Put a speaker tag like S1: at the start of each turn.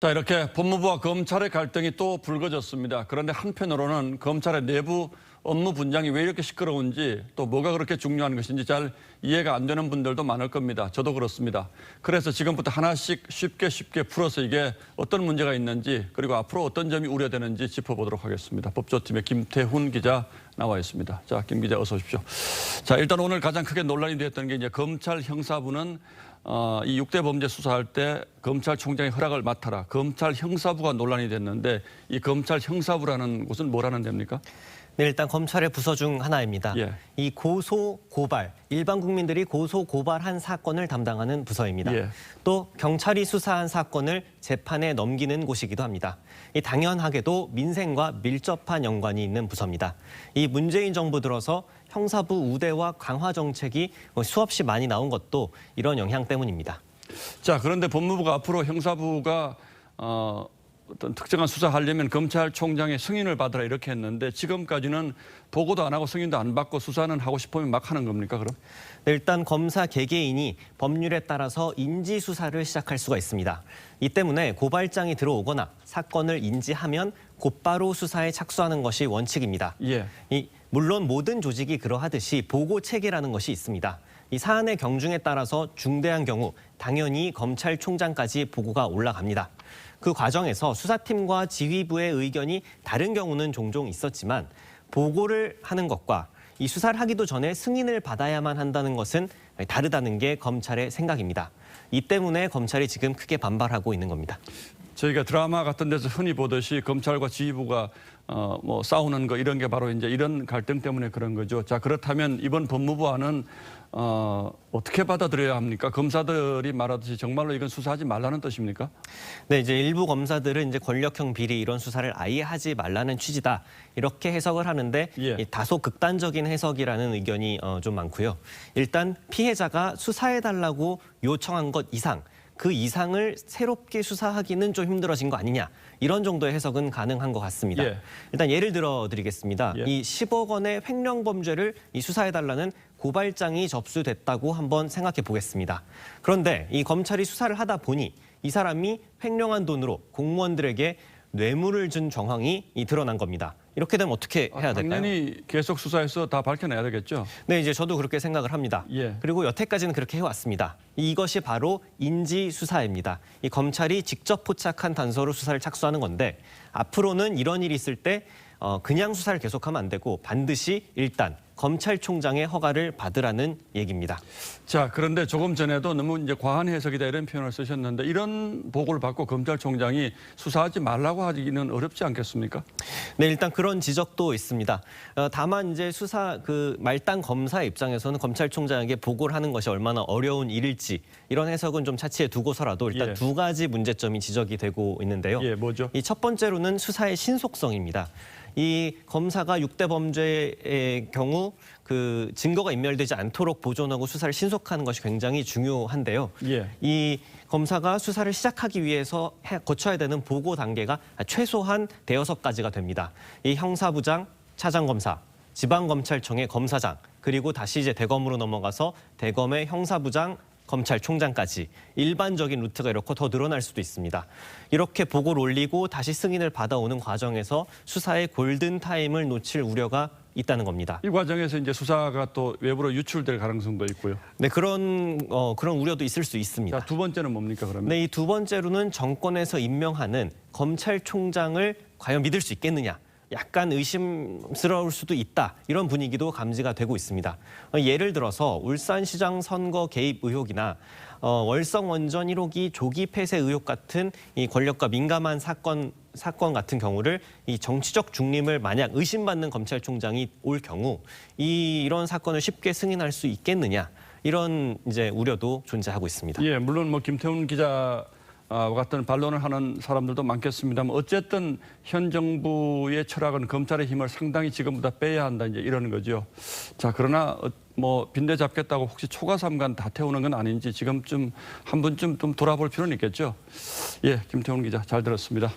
S1: 자, 이렇게 법무부와 검찰의 갈등이 또 불거졌습니다. 그런데 한편으로는 검찰의 내부 업무 분장이 왜 이렇게 시끄러운지 또 뭐가 그렇게 중요한 것인지 잘 이해가 안 되는 분들도 많을 겁니다. 저도 그렇습니다. 그래서 지금부터 하나씩 쉽게 풀어서 이게 어떤 문제가 있는지 그리고 앞으로 어떤 점이 우려되는지 짚어보도록 하겠습니다. 법조팀의 김태훈 기자 나와 있습니다. 자, 김 기자 어서 오십시오. 자, 일단 오늘 가장 크게 논란이 됐던 게 이제 검찰 형사부는 이 6대 범죄 수사할 때 검찰총장의 허락을 맡아라. 검찰 형사부가 논란이 됐는데 이 검찰 형사부라는 곳은 뭐라는 데입니까?
S2: 네, 일단 검찰의 부서 중 하나입니다.
S1: 예.
S2: 이 고소, 고발, 일반 국민들이 고소, 고발한 사건을 담당하는 부서입니다.
S1: 예.
S2: 또 경찰이 수사한 사건을 재판에 넘기는 곳이기도 합니다. 이 당연하게도 민생과 밀접한 연관이 있는 부서입니다. 이 문재인 정부 들어서 형사부 우대화 강화 정책이 수없이 많이 나온 것도 이런 영향 때문입니다.
S1: 자, 그런데 법무부가 앞으로 형사부가 어떤 특정한 수사하려면 검찰총장의 승인을 받으라 이렇게 했는데 지금까지는 보고도 안 하고 승인도 안 받고 수사는 하고 싶으면 막 하는 겁니까, 그럼?
S2: 네, 일단 검사 개개인이 법률에 따라서 인지 수사를 시작할 수가 있습니다. 이 때문에 고발장이 들어오거나 사건을 인지하면 곧바로 수사에 착수하는 것이 원칙입니다.
S1: 예.
S2: 물론 모든 조직이 그러하듯이 보고 체계라는 것이 있습니다. 이 사안의 경중에 따라서 중대한 경우 당연히 검찰총장까지 보고가 올라갑니다. 그 과정에서 수사팀과 지휘부의 의견이 다른 경우는 종종 있었지만 보고를 하는 것과 이 수사를 하기도 전에 승인을 받아야만 한다는 것은 다르다는 게 검찰의 생각입니다. 이 때문에 검찰이 지금 크게 반발하고 있는 겁니다.
S1: 저희가 드라마 같은 데서 흔히 보듯이 검찰과 지휘부가 뭐 싸우는 거 이런 게 바로 이제 이런 갈등 때문에 그런 거죠. 자, 그렇다면 이번 법무부안은 어떻게 받아들여야 합니까? 검사들이 말하듯이 정말로 이건 수사하지 말라는 뜻입니까?
S2: 네, 이제 일부 검사들은 이제 권력형 비리 이런 수사를 아예 하지 말라는 취지다 이렇게 해석을 하는데
S1: 예.
S2: 다소 극단적인 해석이라는 의견이 좀 많고요. 일단 피해자가 수사해달라고 요청한 것 이상 그 이상을 새롭게 수사하기는 좀 힘들어진 거 아니냐 이런 정도의 해석은 가능한 것 같습니다.
S1: 예.
S2: 일단 예를 들어 드리겠습니다.
S1: 예.
S2: 이 10억 원의 횡령 범죄를 수사해달라는 고발장이 접수됐다고 한번 생각해 보겠습니다. 그런데 이 검찰이 수사를 하다 보니 이 사람이 횡령한 돈으로 공무원들에게 뇌물을 준 정황이 드러난 겁니다. 이렇게 되면 어떻게 해야 될까요?
S1: 당연히 계속 수사해서 다 밝혀내야 되겠죠.
S2: 네, 이제 저도 그렇게 생각을 합니다.
S1: 예.
S2: 그리고 여태까지는 그렇게 해왔습니다. 이것이 바로 인지수사입니다. 이 검찰이 직접 포착한 단서로 수사를 착수하는 건데 앞으로는 이런 일이 있을 때 그냥 수사를 계속하면 안 되고 반드시 일단 검찰총장의 허가를 받으라는 얘기입니다.
S1: 자, 그런데 조금 전에도 너무 이제 과한 해석이다 이런 표현을 쓰셨는데 이런 보고를 받고 검찰총장이 수사하지 말라고 하기는 어렵지 않겠습니까?
S2: 네, 일단 그런 지적도 있습니다. 다만 이제 말단 검사 입장에서는 검찰총장에게 보고를 하는 것이 얼마나 어려운 일일지 이런 해석은 좀 차치해 두고서라도 일단
S1: 예.
S2: 두 가지 문제점이 지적이 되고 있는데요.
S1: 예, 뭐죠?
S2: 이 첫 번째로는 수사의 신속성입니다. 이 검사가 6대 범죄의 경우 그 증거가 인멸되지 않도록 보존하고 수사를 신속하는 것이 굉장히 중요한데요.
S1: 예.
S2: 이 검사가 수사를 시작하기 위해서 거쳐야 되는 보고 단계가 최소한 대여섯 가지가 됩니다. 이 형사부장, 차장검사, 지방검찰청의 검사장, 그리고 다시 이제 대검으로 넘어가서 대검의 형사부장, 검찰총장까지 일반적인 루트가 이렇게 더 늘어날 수도 있습니다. 이렇게 보고를 올리고 다시 승인을 받아오는 과정에서 수사의 골든타임을 놓칠 우려가 있다는 겁니다.
S1: 이 과정에서 이제 수사가 또 외부로 유출될 가능성도 있고요.
S2: 네, 그런 우려도 있을 수 있습니다.
S1: 자, 두 번째는 뭡니까, 그러면?
S2: 네, 이 두 번째로는 정권에서 임명하는 검찰총장을 과연 믿을 수 있겠느냐. 약간 의심스러울 수도 있다. 이런 분위기도 감지가 되고 있습니다. 예를 들어서 울산시장 선거 개입 의혹이나 월성 원전 1호기 조기 폐쇄 의혹 같은 이 권력과 민감한 사건 같은 경우를 이 정치적 중립을 만약 의심받는 검찰총장이 올 경우 이런 사건을 쉽게 승인할 수 있겠느냐. 이런 이제 우려도 존재하고 있습니다.
S1: 예, 물론 뭐 김태훈 기자 같은 반론을 하는 사람들도 많겠습니다만 어쨌든 현 정부의 철학은 검찰의 힘을 상당히 지금보다 빼야 한다 이제 이러는 거죠. 자, 그러나 뭐 빈대 잡겠다고 혹시 초과삼간 다 태우는 건 아닌지 지금쯤 한 번쯤 좀 돌아볼 필요는 있겠죠. 예, 김태훈 기자 잘 들었습니다.